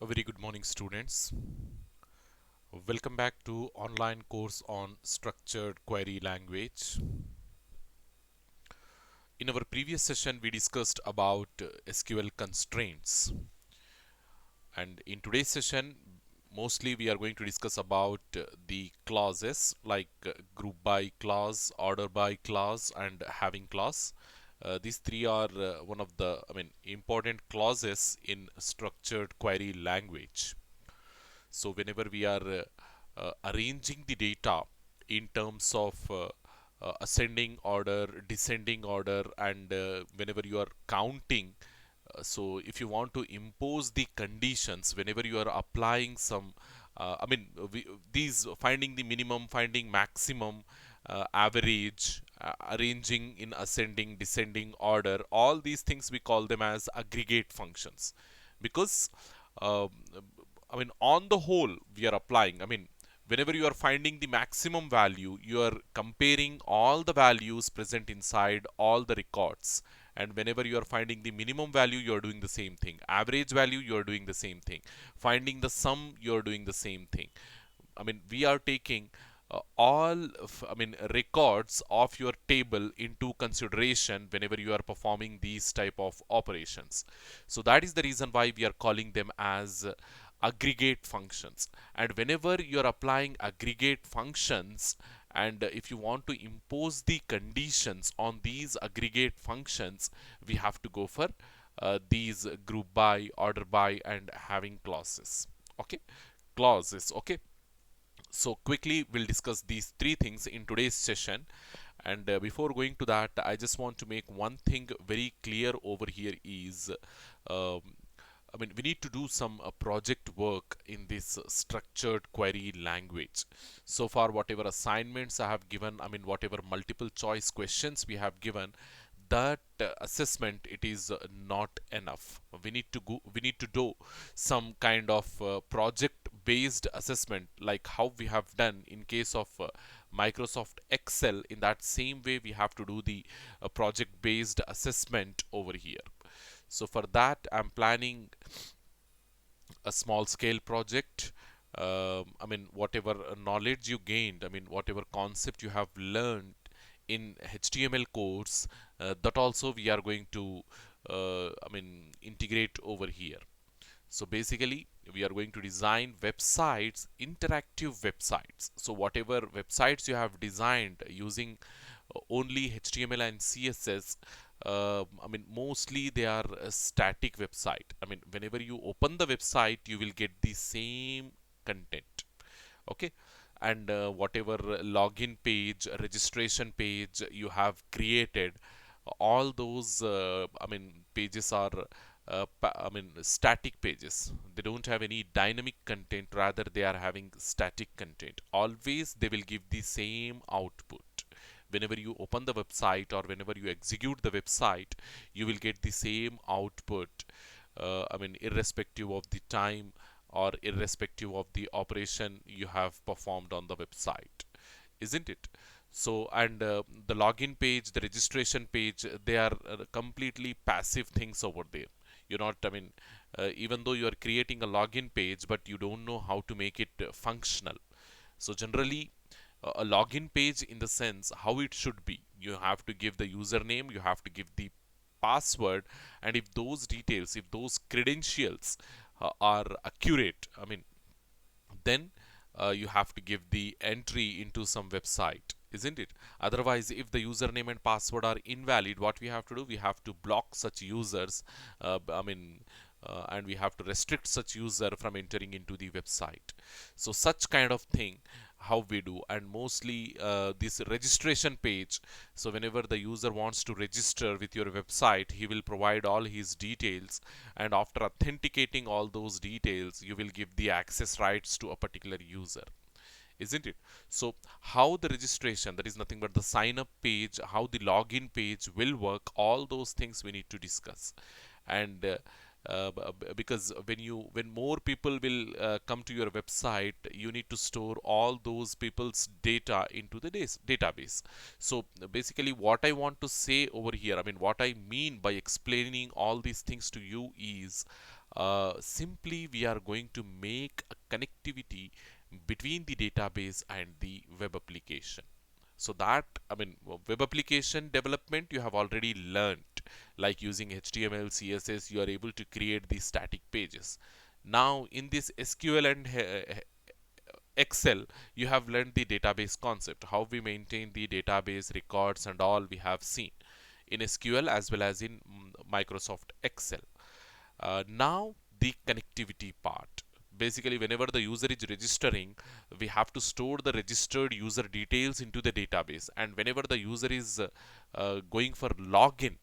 A very good morning, students. Welcome back to online course on structured query language. In our previous session, we discussed about SQL constraints, and in today's session, mostly we are going to discuss about the clauses like group by clause, order by clause, and having clause. These three are one of the important clauses in structured query language. So whenever we are arranging the data in terms of ascending order, descending order, and whenever you are counting, so if you want to impose the conditions, whenever you are applying some, these finding the minimum, finding maximum, average, arranging in ascending, descending order, all these things we call them as aggregate functions, because um, on the whole, we are applying. Whenever you are finding the maximum value, you are comparing all the values present inside all the records. And whenever you are finding the minimum value, you are doing the same thing. Average value, you are doing the same thing. Finding the sum, you are doing the same thing. We are taking records of your table into consideration whenever you are performing these type of operations. So that is the reason why we are calling them as aggregate functions. And whenever you are applying aggregate functions, and if you want to impose the conditions on these aggregate functions, we have to go for these group by, order by, and having clauses. Okay, clauses. Okay, so quickly we'll discuss these three things in today's session. And before going to that, I just want to make one thing very clear over here is um, we need to do some project work in this structured query language. So far, whatever assignments I have given, whatever multiple choice questions we have given, that assessment, it is not enough. We need to do some kind of project based assessment, like how we have done in case of Microsoft Excel. In that same way, we have to do the project based assessment over here. So for that, I'm planning a small scale project. Whatever knowledge you gained, whatever concept you have learned in HTML course, that also we are going to integrate over here. So basically, we are going to design websites, interactive websites. So whatever websites you have designed using only HTML and CSS, mostly they are a static website. Whenever you open the website, you will get the same content. Okay, and whatever login page, registration page you have created, all those pages are static pages. They don't have any dynamic content, rather they are having static content. Always they will give the same output. Whenever you open the website or whenever you execute the website, you will get the same output, irrespective of the time or irrespective of the operation you have performed on the website, isn't it? So, and the login page, the registration page, they are completely passive things over there. You're not, even though you are creating a login page, but you don't know how to make it functional. So generally, a login page, in the sense how it should be, you have to give the username, you have to give the password, and if those details, if those credentials are accurate, then you have to give the entry into some website, isn't it? Otherwise, if the username and password are invalid, what we have to do, we have to block such users, and we have to restrict such user from entering into the website. So such kind of thing how we do. And mostly this registration page, so whenever the user wants to register with your website, he will provide all his details, and after authenticating all those details, you will give the access rights to a particular user, isn't it? So how the registration, that is nothing but the sign up page, how the login page will work, all those things we need to discuss. And because when more people will come to your website, you need to store all those people's data into the database. So basically, what I want to say over here, what I mean by explaining all these things to you is, simply we are going to make a connectivity between the database and the web application. So that, I mean, web application development you have already learned, like using HTML, CSS, you are able to create these static pages. Now in this SQL and Excel, you have learned the database concept, how we maintain the database records and all we have seen in SQL as well as in Microsoft Excel. Now the connectivity part. Basically, whenever the user is registering, we have to store the registered user details into the database. And whenever the user is going for login,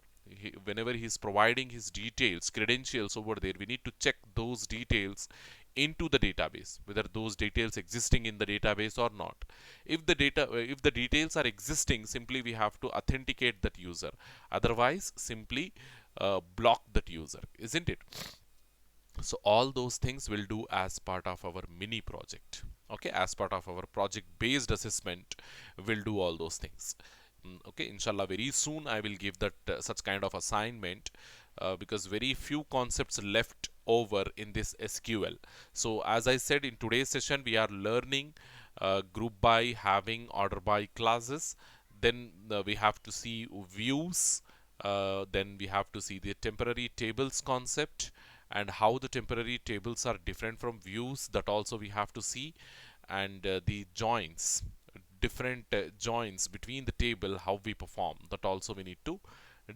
whenever he is providing his details, credentials over there, we need to check those details into the database, whether those details existing in the database or not. If the details are existing, simply we have to authenticate that user. Otherwise, simply block that user, isn't it? So all those things we'll do as part of our mini project. Okay, as part of our project based assessment, we'll do all those things. Okay, inshallah, very soon I will give that such kind of assignment, because very few concepts left over in this SQL. So as I said, in today's session we are learning group by, having, order by classes. Then we have to see views. Then we have to see the temporary tables concept and how the temporary tables are different from views, that also we have to see. And the joins, different joins between the table, how we perform, that also we need to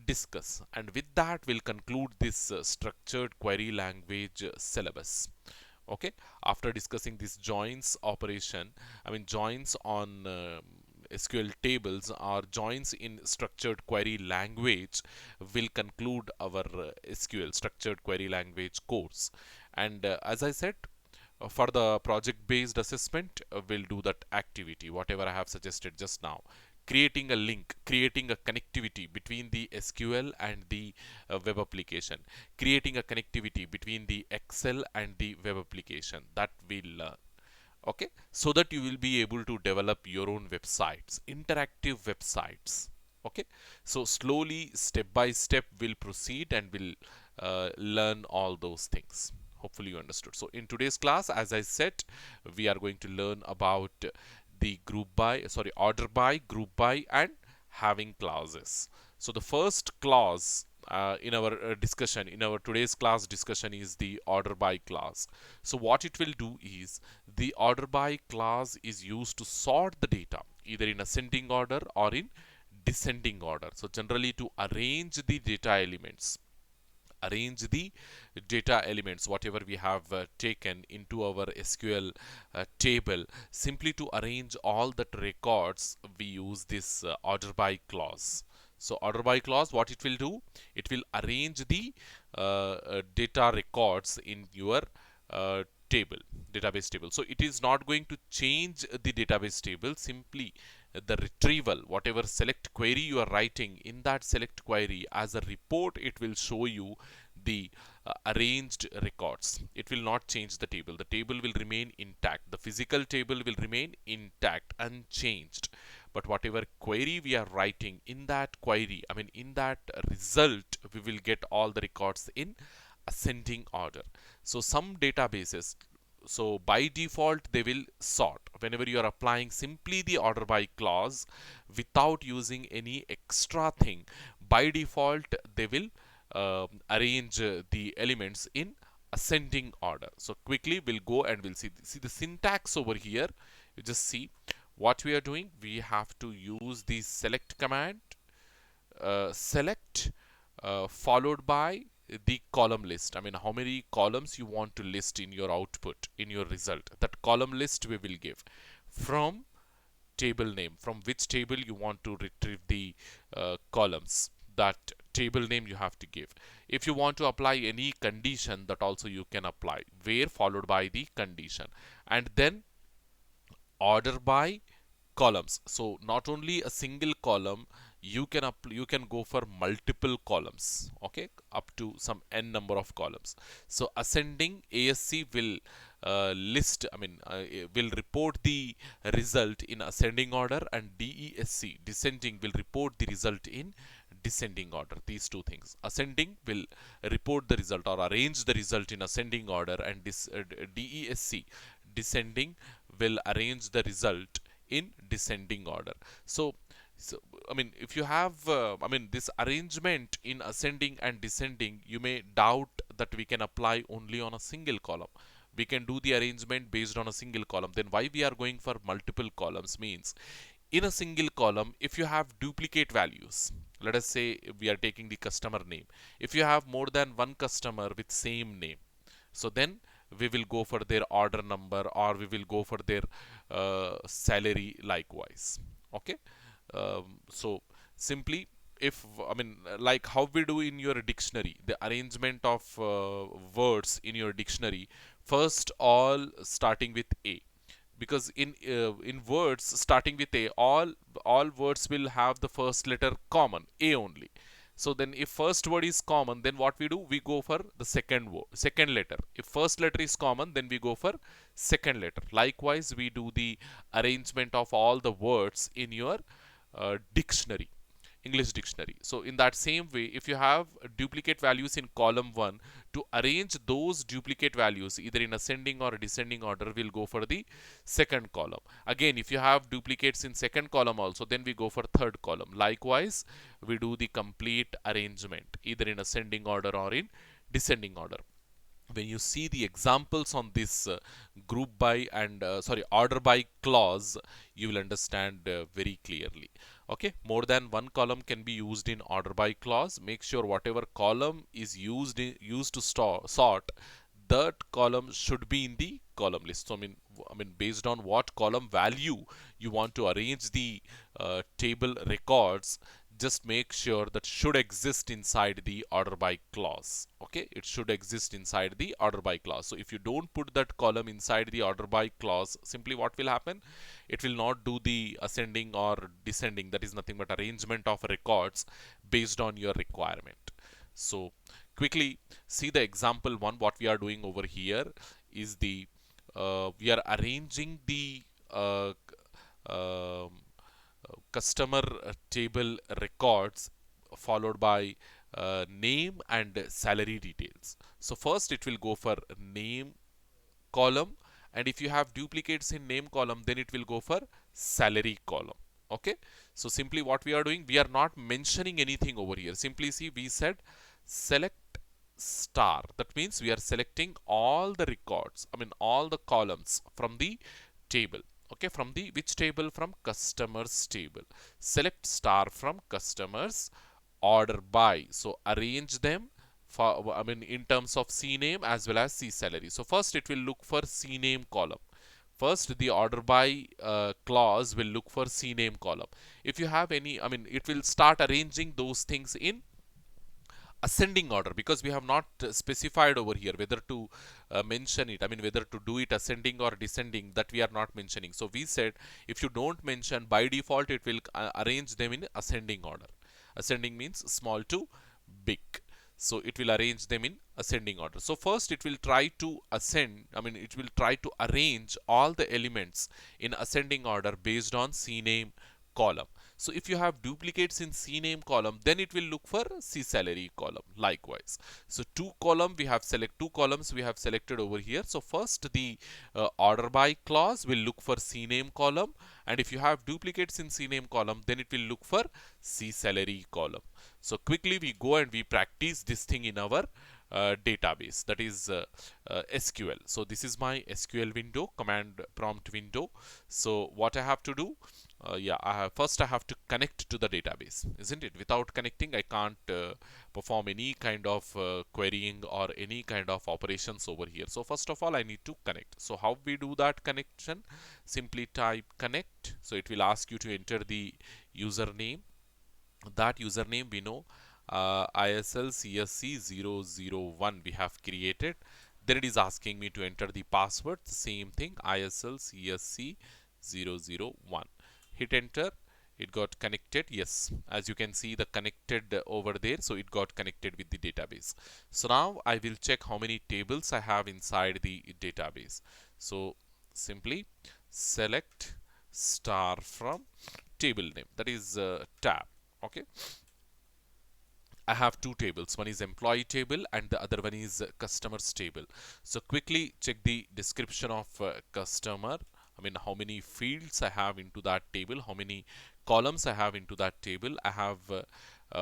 discuss. And with that we'll conclude this structured query language syllabus. Okay, after discussing this joins operation, I mean joins on SQL tables or joins in structured query language, will conclude our SQL structured query language course. And as I said, for the project based assessment, we'll do that activity whatever I have suggested just now, creating a link, creating a connectivity between the SQL and the web application, creating a connectivity between the Excel and the web application, that we'll learn. Okay, so that you will be able to develop your own websites, interactive websites. Okay, so slowly, step by step, we'll proceed and we'll learn all those things. Hopefully you understood. So in today's class, as I said, we are going to learn about the group by, sorry, order by, group by, and having clauses. So the first clause in our discussion, in our today's class discussion, is the order by clause. So what it will do is, the order by clause is used to sort the data either in ascending order or in descending order. So generally to arrange the data elements, whatever we have taken into our SQL table, simply to arrange all that records, we use this order by clause. So order by clause, what it will do, it will arrange the data records in your table, database table. So it is not going to change the database table, simply the retrieval, whatever select query you are writing, in that select query as a report, it will show you the arranged records. It will not change the table. The table will remain intact. The physical table will remain intact, unchanged. But whatever query we are writing, in that query, I mean in that result, we will get all the records in ascending order. So some databases, so by default they will sort. Whenever you are applying simply the order by clause without using any extra thing, by default they will arrange the elements in ascending order. So quickly we'll go and we'll see the syntax over here. You just see what we are doing. We have to use the select command, select followed by the column list. I mean how many columns you want to list in your output, in your result. That column list we will give from table name, from which table you want to retrieve the columns, that table name you have to give. If you want to apply any condition, that also you can apply, where followed by the condition, and then order by columns. So not only a single column, you can go for multiple columns, okay, up to some n number of columns. So ascending, ASC will will report the result in ascending order, and DESC, descending, will report the result in descending order. These two things. Ascending will report the result or arrange the result in ascending order, and DESC, descending, will arrange the result in descending order. So, I mean, if you have, I mean, this arrangement in ascending and descending, you may doubt that we can apply only on a single column. We can do the arrangement based on a single column. Then why we are going for multiple columns means, in a single column, if you have duplicate values, let us say we are taking the customer name. If you have more than one customer with same name, so then we will go for their order number, or we will go for their salary likewise. Okay. So simply, if, I mean, like how we do in your dictionary, the arrangement of words in your dictionary, first all starting with A, because in words starting with A, all words will have the first letter common, A only. So then if first word is common, then what we do, we go for the second word, second letter. If first letter is common, then we go for second letter. Likewise, we do the arrangement of all the words in your dictionary, English dictionary. So in that same way, if you have duplicate values in column 1, to arrange those duplicate values either in ascending or descending order, we'll go for the second column. Again, if you have duplicates in second column also, then we go for third column. Likewise, we do the complete arrangement either in ascending order or in descending order. When you see the examples on this group by and sorry, order by clause, you will understand very clearly. Okay, more than one column can be used in order by clause. Make sure whatever column is used to sort, that column should be in the column list. So I mean based on what column value you want to arrange the table records, just make sure that should exist inside the order by clause. Okay, it should exist inside the order by clause. So if you don't put that column inside the order by clause, simply what will happen, it will not do the ascending or descending. That is nothing but arrangement of records based on your requirement. So quickly see the example one. What we are doing over here is the we are arranging the customer table records followed by name and salary details. So first it will go for name column, and if you have duplicates in name column, then it will go for salary column. Okay, so simply what we are doing, we are not mentioning anything over here. Simply see, we said select star. That means we are selecting all the records, I mean all the columns from the table. Okay, from the which table? From customers table. Select star from customers, order by. So arrange them for, I mean in terms of C name as well as C salary. So first it will look for C name column. First the order by clause will look for C name column. If you have any, I mean it will start arranging those things in ascending order, because we have not specified over here whether to mention it, I mean whether to do it ascending or descending, that we are not mentioning. So we said if you don't mention, by default it will arrange them in ascending order. Ascending means small to big, so it will arrange them in ascending order. So first it will try to ascend, I mean it will try to arrange all the elements in ascending order based on CNAME column. So if you have duplicates in CNAME column, then it will look for C salary column likewise. So two columns we have selected over here. So first the order by clause will look for CNAME column, and if you have duplicates in CNAME column, then it will look for C salary column. So quickly we go and we practice this thing in our database, that is SQL. So this is my SQL window, command prompt window. So what I have to do, first I have to connect to the database, isn't it? Without connecting, I can't perform any kind of querying or any kind of operations over here. So first of all, I need to connect. So how we do that connection? Simply type connect. So it will ask you to enter the username. That username we know, ISL CSC 001 we have created. Then it is asking me to enter the password, the same thing, ISL CSC 001. Hit enter. It got connected. Yes, as you can see the connected over there, so it got connected with the database. So now I will check how many tables I have inside the database. So simply select star from table name, that is tab. Okay, I have two tables. One is employee table and the other one is customers table. So quickly check the description of customer. I mean, how many fields I have into that table, how many columns I have into that table. I have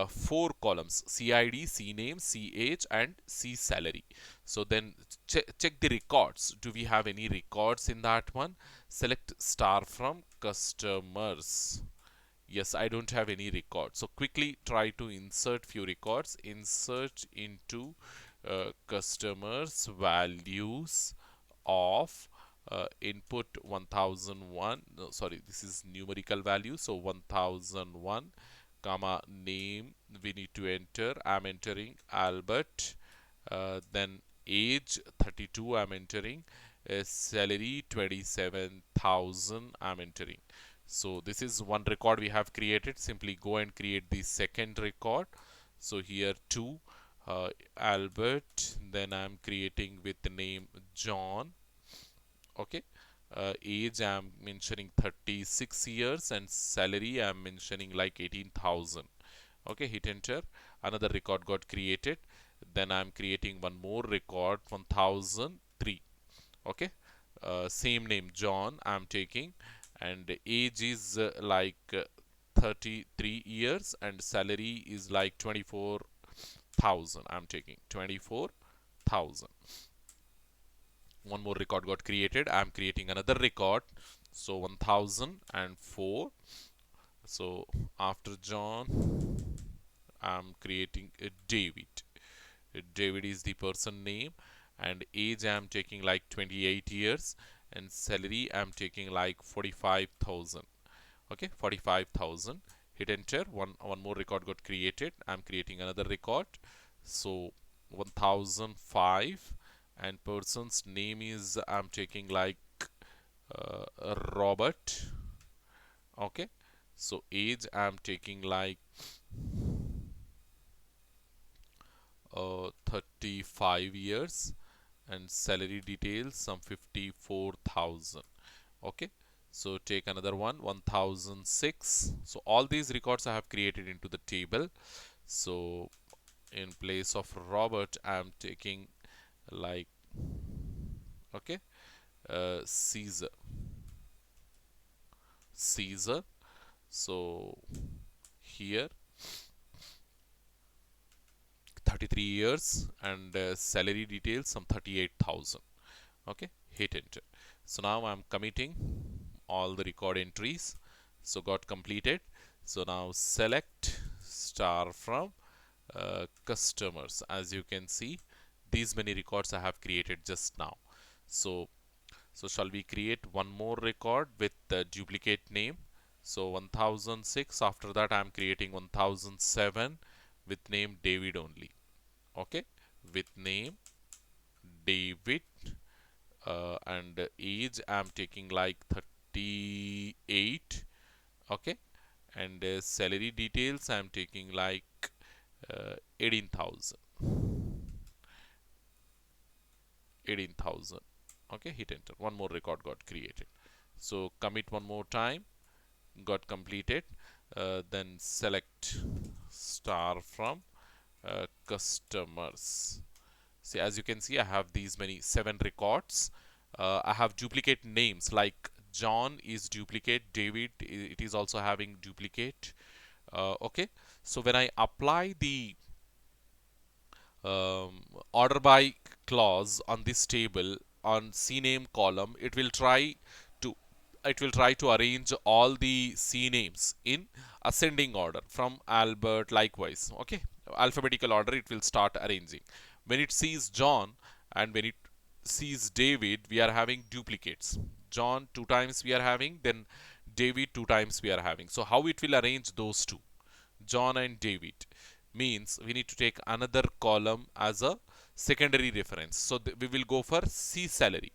four columns: CID, CNAME, CH, and C salary. So then check the records. Do we have any records in that one? Select star from customers. Yes, I don't have any record. So quickly try to insert few records. Insert into customers values of input 1001. No, sorry, this is numerical value. So 1001 comma name we need to enter. I'm entering Albert. Then age 32 I'm entering. Salary 27,000 I'm entering. So this is one record we have created. Simply go and create the second record. So here 2 Albert, then I'm creating with the name John. Okay, age I'm mentioning 36 years and salary I'm mentioning like 18,000. Okay, hit enter. Another record got created. Then I'm creating one more record 1003. Okay, same name John I'm taking, and age is like 33 years and salary is like 24,000. I'm taking 24,000. One more record got created. I'm creating another record. So 1004. So after John, I'm creating a David. David is the person name, and age I'm taking like 28 years and salary I'm taking like 45,000. Okay, 45,000. Hit enter. One more record got created. I'm creating another record. So 1005, and person's name is I'm taking like Robert. Okay, so age I'm taking like 35 years and salary details some 54,000. Okay, so take another one 1006. So all these records I have created into the table. So in place of Robert I'm taking like, okay, Caesar. So here 33 years and salary details some 38,000. Okay, hit enter. So now I'm committing all the record entries. So got completed. So now select star from customers. As you can see, these many records I have created just now. So shall we create one more record with the duplicate name? So 1006. After that I'm creating 1007 with name David only. Okay, with name David, and age I'm taking like 38. Okay, and salary details I'm taking like 18,000. 18,000. Okay, hit enter. One more record got created. So commit one more time. Got completed. Then select star from customers. See, as you can see, I have these many 7 records. I have duplicate names like John is duplicate, David it is also having duplicate. Okay, so when I apply the order by clause on this table on CNAME column, to it will try to arrange all the CNAMEs in ascending order from Albert likewise. Okay, alphabetical order it will start arranging. When it sees John and when it sees David, we are having duplicates. John 2 times we are having, then David 2 times we are having. So how it will arrange those two, John and David, means we need to take another column as a secondary reference. So we will go for C salary.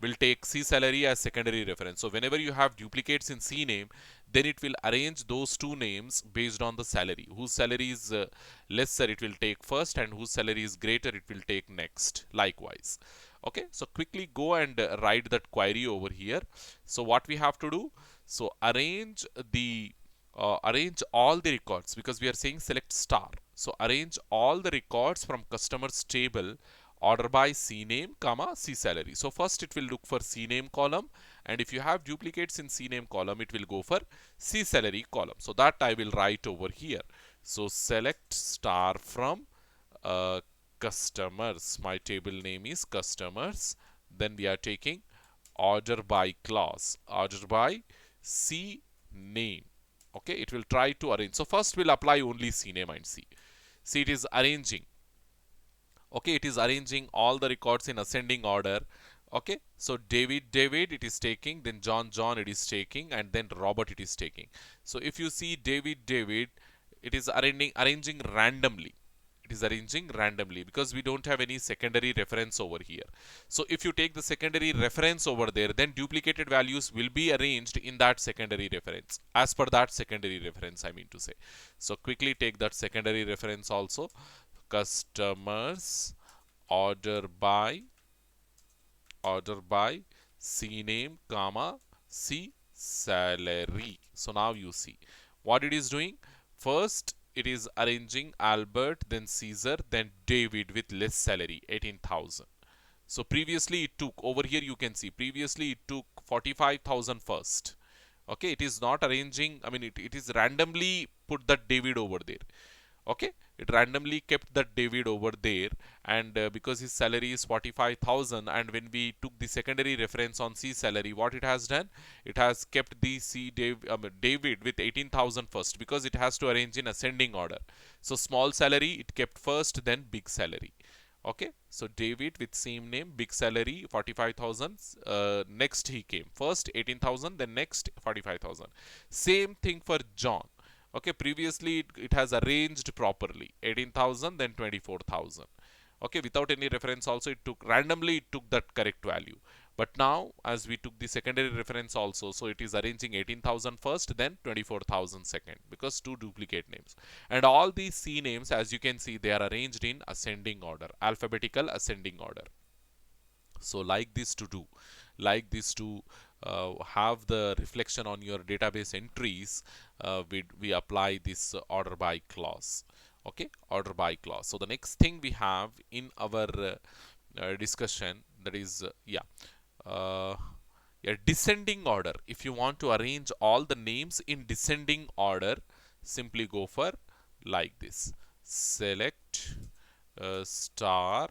We'll take C salary as secondary reference. So whenever you have duplicates in CNAME, then it will arrange those two names based on the salary. Whose salary is lesser, it will take first, and whose salary is greater, it will take next. Likewise. Okay, so quickly go and write that query over here. So what we have to do? So arrange all the records, because we are saying select star. So arrange all the records from customers table order by CNAME, comma CSalary. So first it will look for CNAME column, and if you have duplicates in CNAME column, it will go for CSalary column. So that I will write over here. So select star from customers. My table name is customers. Then we are taking order by class, order by CNAME. Okay, it will try to arrange. So first we'll apply only CNAME and see. See, it is arranging. Okay, it is arranging all the records in ascending order. Okay, so David it is taking, then John it is taking, and then Robert it is taking. So if you see David, it is arranging randomly. It is arranging randomly because we don't have any secondary reference over here. So if you take the secondary reference over there, then duplicated values will be arranged in that secondary reference, as per that secondary reference, I mean to say. So quickly take that secondary reference also. Customers order by CNAME, comma CSalary. So now you see what it is doing. First it is arranging Albert, then Caesar, then David with less salary, 18,000. So previously it took, over here you can see, previously it took 45,000 first. Okay, it is not arranging, I mean it is randomly put that David over there. Okay, it randomly kept that David over there, and because his salary is 45,000, and when we took the secondary reference on CSalary, what it has done, it has kept the David with 18,000 first, because it has to arrange in ascending order. So small salary it kept first, then big salary. Okay, so David with same name, big salary 45,000. Next he came first 18,000, then next 45,000. Same thing for John. Okay, previously it has arranged properly, 18,000, then 24,000. Okay, without any reference also, it took randomly, it took that correct value. But now as we took the secondary reference also, so it is arranging 18,000 first, then 24,000 second, because two duplicate names. And all these C names, as you can see, they are arranged in ascending order, alphabetical ascending order. So like this to do, like this to have the reflection on your database entries, we apply this order by clause. Okay, order by clause. So the next thing we have in our discussion, that is descending order. If you want to arrange all the names in descending order, simply go for like this: select star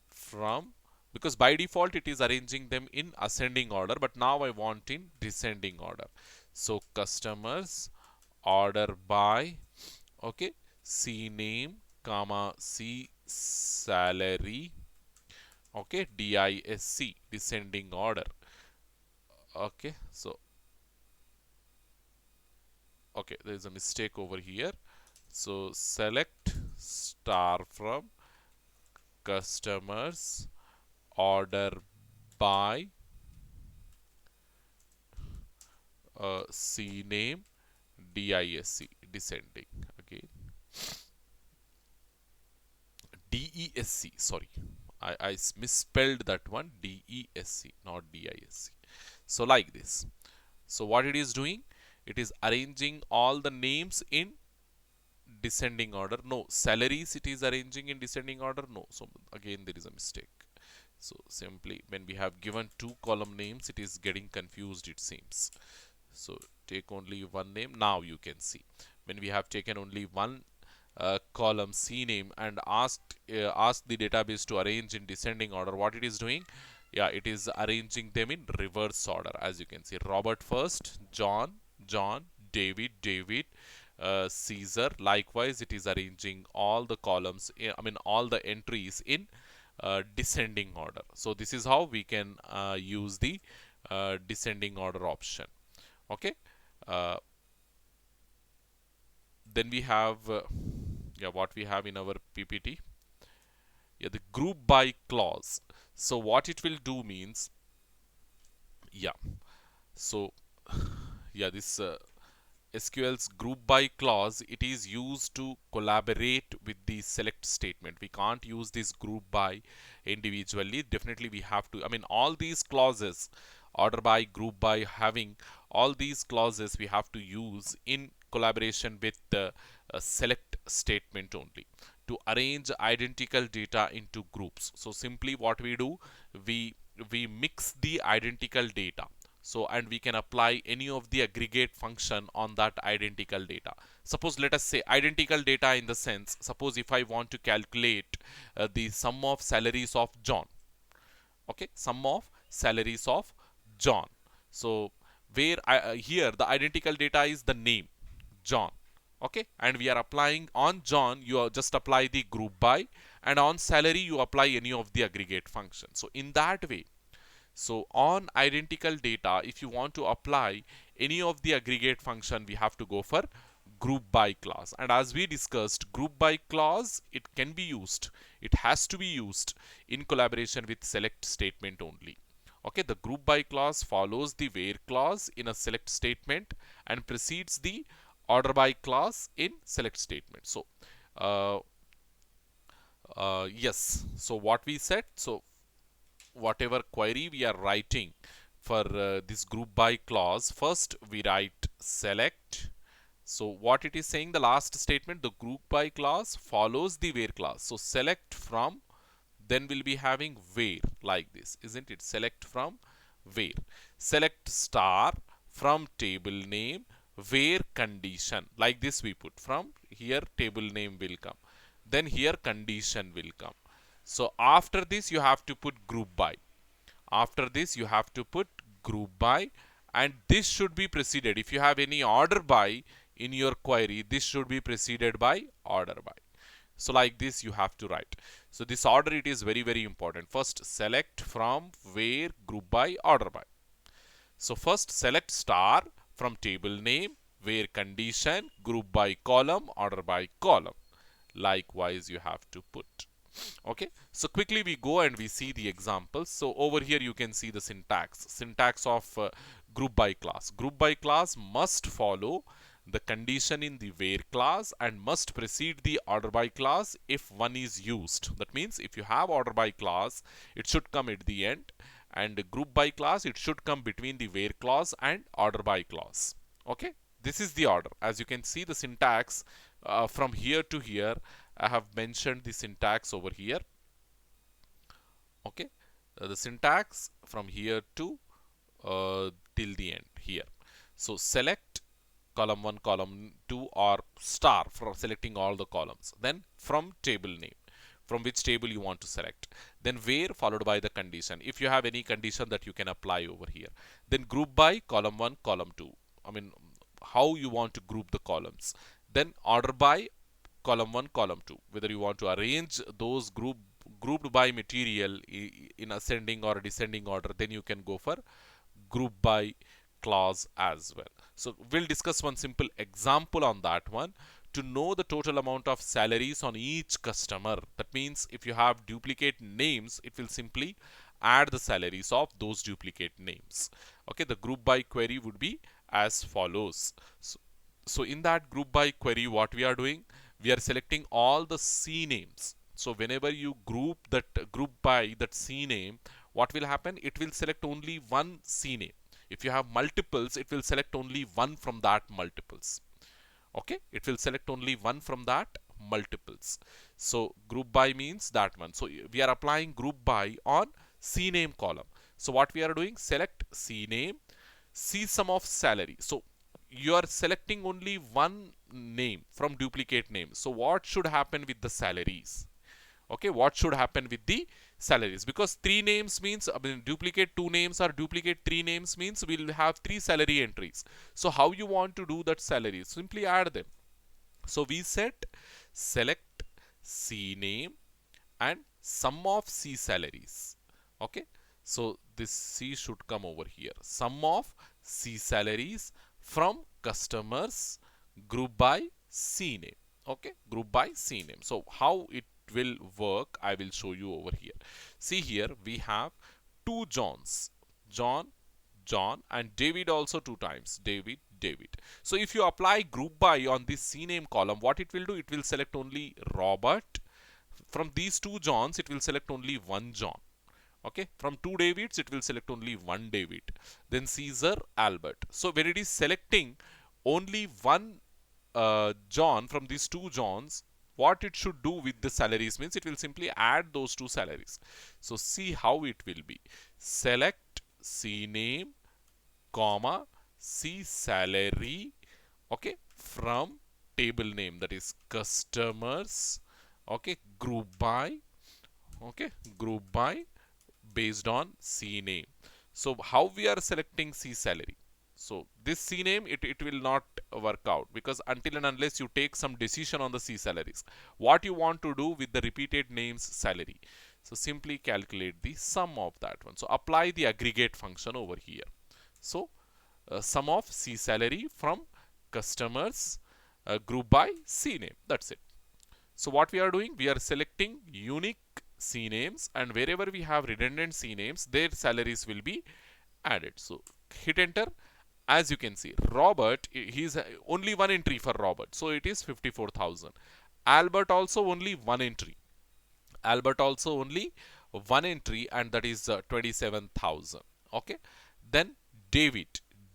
from, because by default it is arranging them in ascending order, but now I want in descending order. So customers order by, okay, CNAME, comma CSalary, okay, DISC, descending order. Okay, so okay, there is a mistake over here. So select star from customers order by CNAME, DISC, descending. Again, DESC, sorry, I misspelled that one, DESC, not DISC. So like this. So what it is doing, it is arranging all the names in descending order. No, salaries it is arranging in descending order. No, so again there is a mistake. So simply when we have given two column names, it is getting confused, it seems. So take only one name. Now you can see when we have taken only one column CNAME and asked the database to arrange in descending order, what it is doing, yeah, it is arranging them in reverse order. As you can see, Robert first, John, David, Caesar. Likewise, it is arranging all the columns, I mean all the entries in descending order. So this is how we can use the descending order option. Okay, uh, then we have what we have in our PPT, the group by clause. So what it will do means, yeah, so this SQL's group by clause, it is used to collaborate with the select statement. We can't use this group by individually. Definitely we have to, I mean all these clauses, order by, group by, having, all these clauses we have to use in collaboration with a select statement only to arrange identical data into groups. So simply what we do, we we mix the identical data. So and we can apply any of the aggregate function on that identical data. Suppose let us say identical data in the sense, suppose if I want to calculate the sum of salaries of John. Okay, sum of salaries of John. So where here the identical data is the name John. Okay, and we are applying on John, you just apply the group by, and on salary you apply any of the aggregate function. So in that way, so on identical data, if you want to apply any of the aggregate function, we have to go for group by clause. And as we discussed, group by clause, it can be used, it has to be used in collaboration with select statement only. Okay, the group by clause follows the where clause in a select statement and precedes the order by clause in select statement. So yes, so what we said, so whatever query we are writing for this group by clause, first we write select. So what it is saying, the last statement, the group by clause follows the where clause. So select from, then we'll be having where, like this, isn't it? Select from where. Select star from table name where condition, like this we put, from here table name will come, then here condition will come. So after this you have to put group by. After this you have to put group by, and this should be preceded. If you have any order by in your query, this should be preceded by order by. So like this you have to write. So this order, it is very, very important. First select from where group by order by. So first select star from table name where condition group by column order by column. Likewise you have to put. Okay, so quickly we go and we see the examples. So over here you can see the syntax of group by class. Group by class must follow the condition in the where class and must precede the order by class if one is used. That means if you have order by class, it should come at the end, and group by class, it should come between the where clause and order by clause. Okay, this is the order. As you can see the syntax from here to here, I have mentioned the syntax over here. Okay, the syntax from here to till the end here. So select column 1, column 2, or star for selecting all the columns. Then from table name, from which table you want to select. Then where followed by the condition. If you have any condition that you can apply over here. Then group by column 1, column 2. I mean, how you want to group the columns. Then order by column 1, column 2. Whether you want to arrange those grouped by material in ascending or descending order, then you can go for group by clause as well. So we'll discuss one simple example on that one. To know the total amount of salaries on each customer, that means if you have duplicate names, it will simply add the salaries of those duplicate names. Okay, the group by query would be as follows. So in that group by query, what we are doing, we are selecting all the C names. So whenever you group by that C name, what will happen? It will select only one C name. If you have multiples, it will select only one from that multiples. Okay, it will select only one from that multiples. So group by means that one. So we are applying group by on C name column. So what we are doing, select C name, C sum of salary. So you are selecting only one name from duplicate name. So what should happen with the salaries? Okay, what should happen with the salaries? Because three names means, I mean, duplicate two names or duplicate three names means we'll have three salary entries. So how you want to do that salary? Simply add them. So we set select C name and sum of C salaries. Okay, so this C should come over here. Sum of C salaries from customers group by C name. Okay, group by C name. So how it will work, I will show you over here. See here we have two Johns, John, John, and David also two times, David, David. So if you apply group by on this C name column, what it will do, it will select only Robert. From these two Johns, it will select only one John. Okay, from two Davids, it will select only one David. Then Caesar, Albert. So when it is selecting only one John, from these two Johns, what it should do with the salaries means it will simply add those two salaries. So see how it will be. Select CNAME, comma, C salary, okay, from table name, that is customers, okay, group by, okay, group by based on CNAME. So how we are selecting C salary? So this CNAME, it will not work out, because until and unless you take some decision on the C salaries, what you want to do with the repeated names salary. So simply calculate the sum of that one. So apply the aggregate function over here. So sum of C salary from customers group by CNAME. That's it. So what we are doing, we are selecting unique CNAMEs, and wherever we have redundant CNAMEs, their salaries will be added. So hit enter. As you can see, Robert, he's only one entry for Robert, so it is 54,000. Albert also only one entry. Albert also only one entry, and that is 27,000. Okay. Then David.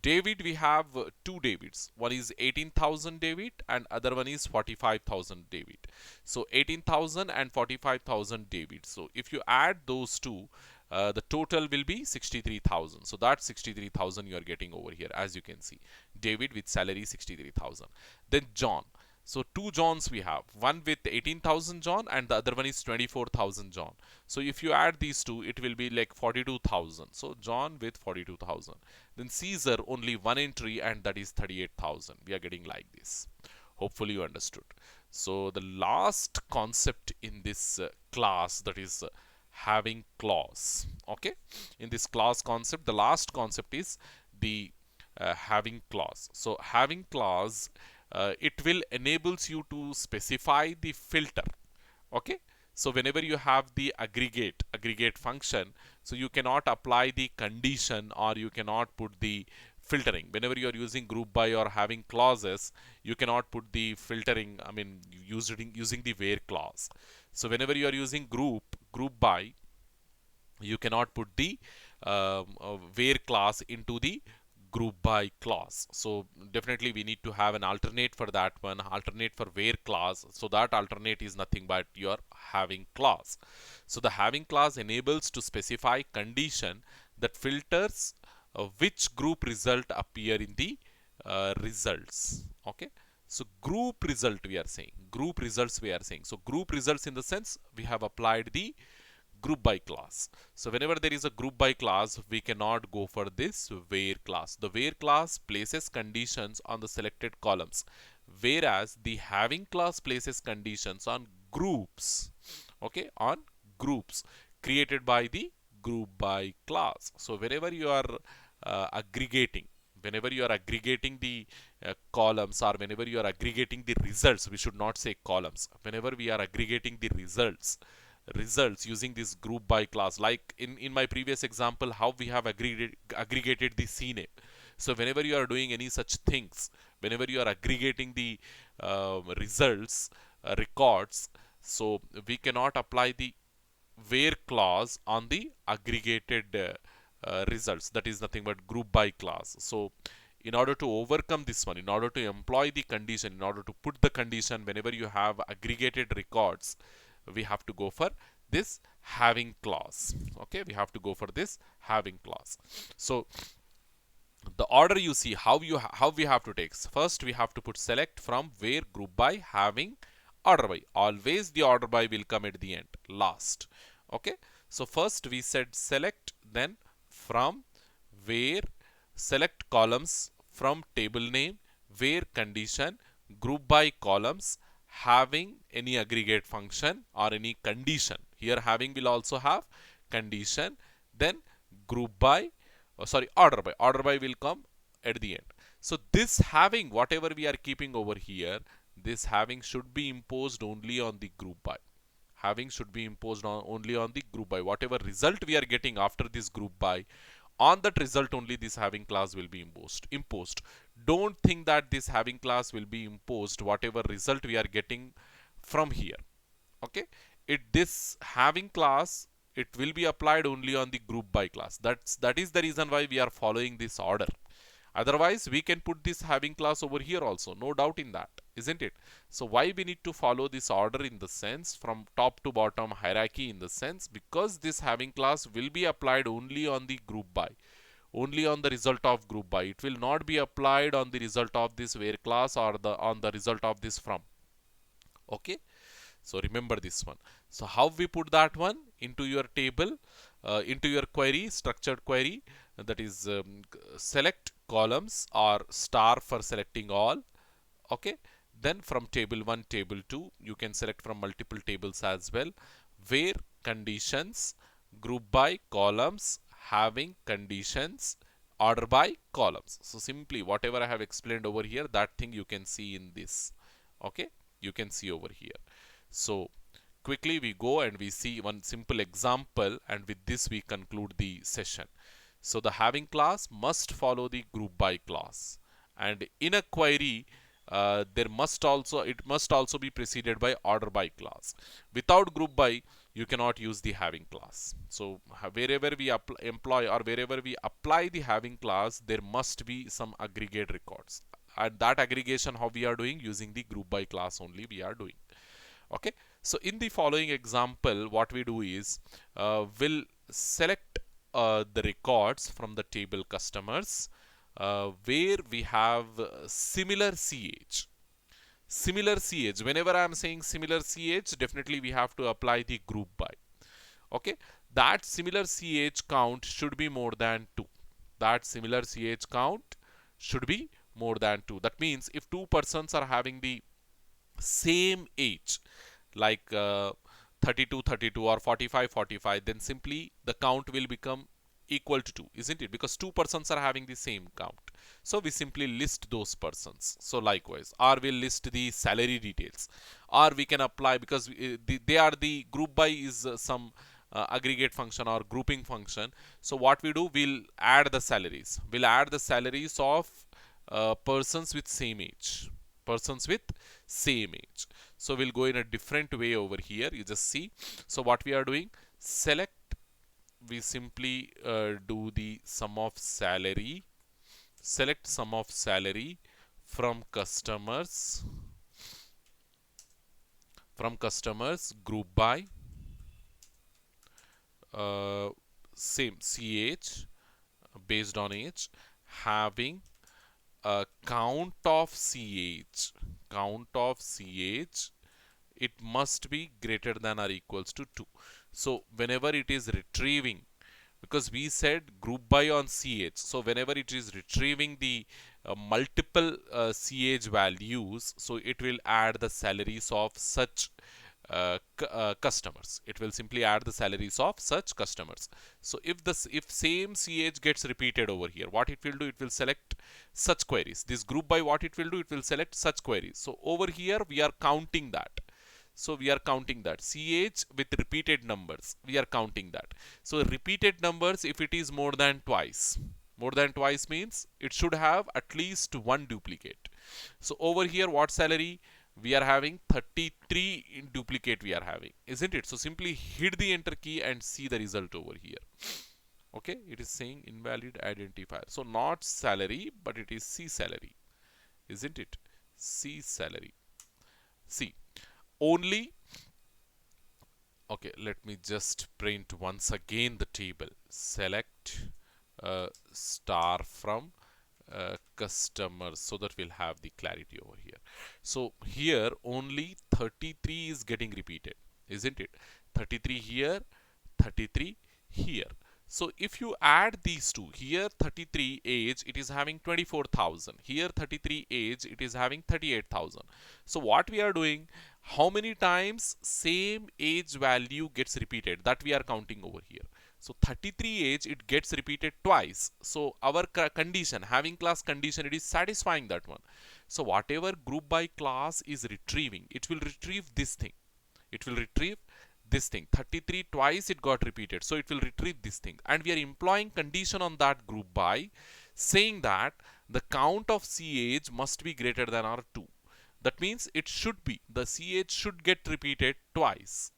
David, we have two Davids. One is 18,000 David and other one is 45,000 David. So 18,000 and 45,000 David. So if you add those two, the total will be 63,000. So that's 63,000 you are getting over here, as you can see. David with salary 63,000. Then John. So two Johns we have, one with 18,000 John and the other one is 24,000 John. So if you add these two, it will be like 42,000. So John with 42,000. Then Caesar, only one entry, and that is 38,000. We are getting like this. Hopefully you understood. So the last concept in this class, that is having clause. Okay. In this class concept, the last concept is the having clause. So having clause, it will enables you to specify the filter. Okay. So whenever you have the aggregate function, so you cannot apply the condition or you cannot put the filtering. Whenever you are using group by or having clauses, you cannot put the filtering, I mean using the where clause. So whenever you are using group by, you cannot put the where clause into the group by clause. So definitely we need to have an alternate for that one, alternate for where clause. So that alternate is nothing but your having clause. So the having clause enables to specify condition that filters which group result appear in the results. Okay. So group result we are saying, group results we are saying. So group results in the sense we have applied the group by clause. So whenever there is a group by clause, we cannot go for this where clause. The where clause places conditions on the selected columns, whereas the having clause places conditions on groups. Okay, on groups created by the group by clause. So whenever you are aggregating, whenever you are aggregating the columns, or whenever you are aggregating the results, we should not say columns. Whenever we are aggregating the results using this group by clause, like in my previous example, how we have aggregated the CNAME. So whenever you are doing any such things, whenever you are aggregating the results records, so we cannot apply the where clause on the aggregated results. That is nothing but group by clause. So in order to overcome this one, in order to employ the condition, in order to put the condition whenever you have aggregated records, we have to go for this having clause. Okay, we have to go for this having clause. So the order, you see how we have to take. First we have to put select from where group by having order by. Always the order by will come at the end, last. Okay, so first we said select, then from where, select columns from table name, where condition, group by columns, having any aggregate function or any condition. Here having will also have condition, then group by, order by. Order by will come at the end. So this having, whatever we are keeping over here, this having should be imposed only on the group by. Having should be imposed only on the group by. Whatever result we are getting after this group by, on that result only this having clause will be imposed. Don't think that this having clause will be imposed whatever result we are getting from here. Okay, this having clause, it will be applied only on the group by class. That is the reason why we are following this order. Otherwise, we can put this having class over here also, no doubt in that, isn't it? So why we need to follow this order in the sense from top to bottom hierarchy in the sense, because this having class will be applied only on the group by, only on the result of group by. It will not be applied on the result of this where class or the on the result of this from. Okay, so remember this one. So how we put that one into your table, into your query, structured query, that is select columns or star for selecting all. Okay, then from table 1, table 2, you can select from multiple tables as well, where conditions, group by columns, having conditions, order by columns. So simply whatever I have explained over here, that thing you can see in this. Okay, you can see over here. So quickly we go and we see one simple example, and with this we conclude the session. So the having class must follow the group by class, and in a query it must also be preceded by order by class. Without group by, you cannot use the having class. So wherever we employ or wherever we apply the having class, there must be some aggregate records, and that aggregation how we are doing, using the group by class only we are doing. Okay, so in the following example, what we do is we'll select the records from the table customers where we have similar CH. Similar CH. Whenever I am saying similar CH, definitely we have to apply the group by. Okay, that similar CH count should be more than 2. That similar CH count should be more than 2. That means if two persons are having the same age, like 32 32 or 45 45, then simply the count will become equal to 2, isn't it? Because two persons are having the same count, so we simply list those persons. So likewise, or we'll list the salary details, or we can apply, because they are the group by is some aggregate function or grouping function. So what we do, we'll add the salaries, of persons with same age, persons with same age. So we'll go in a different way over here, you just see. So what we are doing, select, we simply do the sum of salary, select sum of salary from customers, group by same CH based on age, having a count of CH, it must be greater than or equals to 2. So whenever it is retrieving, because we said group by on CH, so whenever it is retrieving the multiple CH values, so it will add the salaries of such customers. It will simply add the salaries of such customers. So if same CH gets repeated over here, what it will do, it will select such queries. This group by, what it will do, it will select such queries. So over here we are counting that. So we are counting that CH with repeated numbers, we are counting that. So repeated numbers, if it is more than twice means it should have at least one duplicate. So over here, what salary we are having, 33 in duplicate we are having, isn't it? So simply hit the enter key and see the result over here. Okay, it is saying invalid identifier. So not salary, but it is C salary, isn't it? C salary. See, only, okay, let me just print once again the table. Select star from customers, so that we'll have the clarity over here. So here only 33 is getting repeated, isn't it? 33 here, 33 here. So if you add these two, here 33 age, it is having 24,000. Here 33 age, it is having 38,000. So what we are doing, how many times same age value gets repeated, that we are counting over here. So 33 age, it gets repeated twice. So our condition, having class condition, it is satisfying that one. So whatever group by class is retrieving, it will retrieve this thing. It will retrieve this thing. 33 twice it got repeated, so it will retrieve this thing. And we are employing condition on that group by, saying that the count of CH must be greater than R2. That means it should be, the CH should get repeated twice.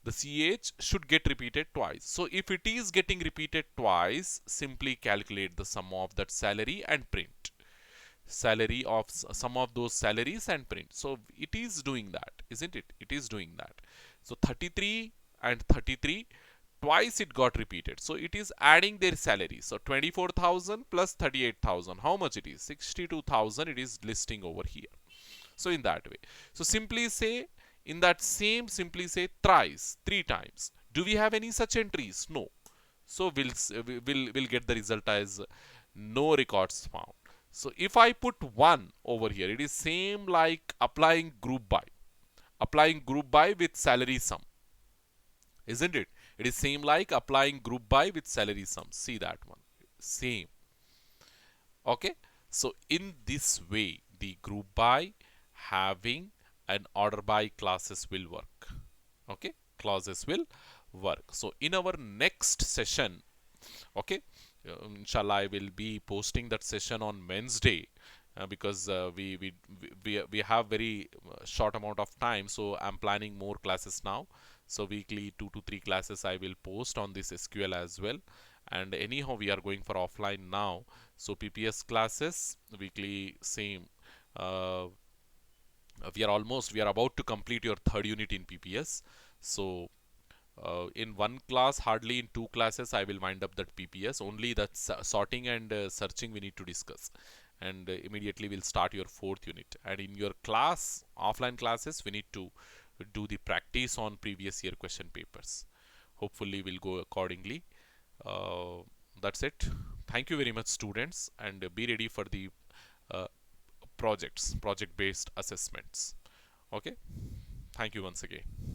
The CH should get repeated twice. So if it is getting repeated twice, simply calculate the sum of that salary and print. Salary of sum of those salaries and print. So it is doing that, isn't it? It is doing that. So 33 and 33 twice it got repeated. So it is adding their salary. So 24,000 plus 38,000. How much it is? 62,000 it is listing over here. So in that way. So simply say in that same simply say thrice, three times. Do we have any such entries? No. So we'll get the result as no records found. So if I put 1 over here, it is same like applying group by. Applying group by with salary sum. Isn't it? It is same like applying group by with salary sum. See that one. Same. Okay. So in this way, the group by having an order by classes will work. Okay. Clauses will work. So in our next session, okay, inshallah I will be posting that session on Wednesday, because we have very short amount of time, so I'm planning more classes now. So weekly 2 to 3 classes I will post on this SQL as well. And anyhow we are going for offline now, so PPS classes weekly same. uh, we are about to complete your third unit in PPS. So in one class, hardly in 2 classes, I will wind up that PPS. Only that sorting and searching we need to discuss. And immediately we'll start your fourth unit. And in your class, offline classes, we need to do the practice on previous year question papers. Hopefully, we'll go accordingly. Uh, that's it. Thank you very much, students, and be ready for the uh, project based assessments. Okay. Thank you once again.